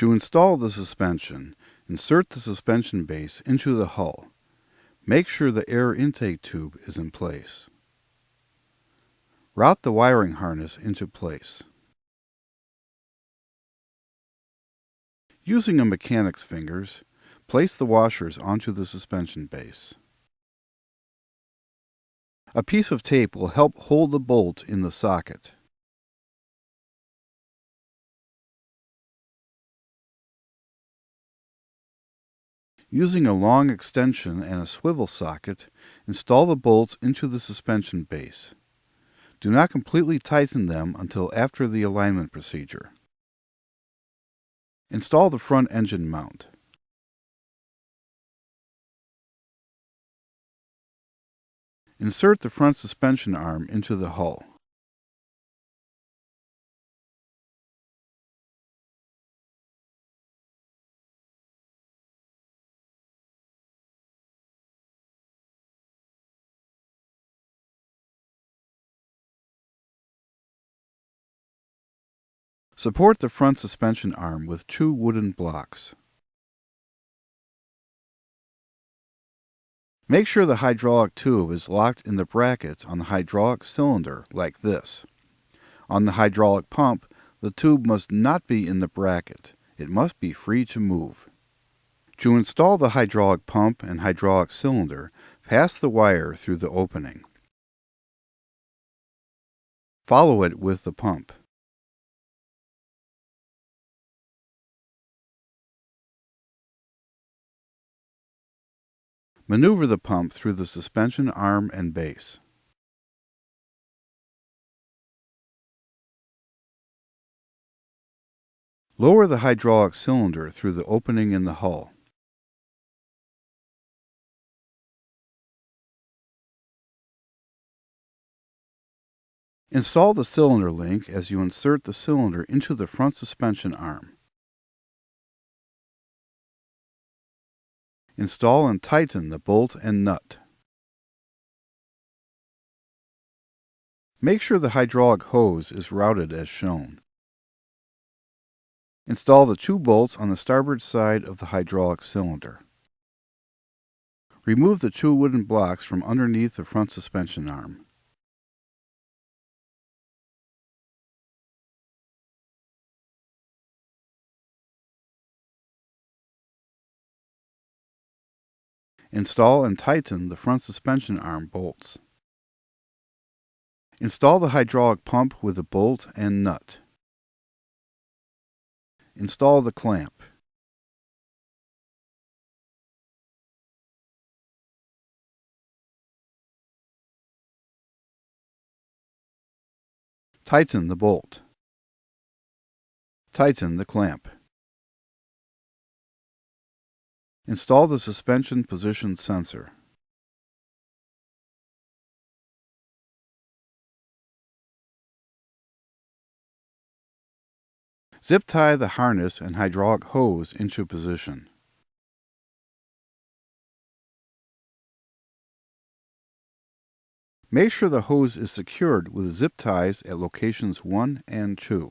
To install the suspension, insert the suspension base into the hull. Make sure the air intake tube is in place. Route the wiring harness into place. Using a mechanic's fingers, place the washers onto the suspension base. A piece of tape will help hold the bolt in the socket. Using a long extension and a swivel socket, install the bolts into the suspension base. Do not completely tighten them until after the alignment procedure. Install the front engine mount. Insert the front suspension arm into the hull. Support the front suspension arm with 2 wooden blocks. Make sure the hydraulic tube is locked in the bracket on the hydraulic cylinder like this. On the hydraulic pump, the tube must not be in the bracket. It must be free to move. To install the hydraulic pump and hydraulic cylinder, pass the wire through the opening. Follow it with the pump. Maneuver the pump through the suspension arm and base. Lower the hydraulic cylinder through the opening in the hull. Install the cylinder link as you insert the cylinder into the front suspension arm. Install and tighten the bolt and nut. Make sure the hydraulic hose is routed as shown. Install the 2 bolts on the starboard side of the hydraulic cylinder. Remove the 2 wooden blocks from underneath the front suspension arm. Install and tighten the front suspension arm bolts. Install the hydraulic pump with a bolt and nut. Install the clamp. Tighten the bolt. Tighten the clamp. Install the suspension position sensor. Zip tie the harness and hydraulic hose into position. Make sure the hose is secured with zip ties at locations 1 and 2.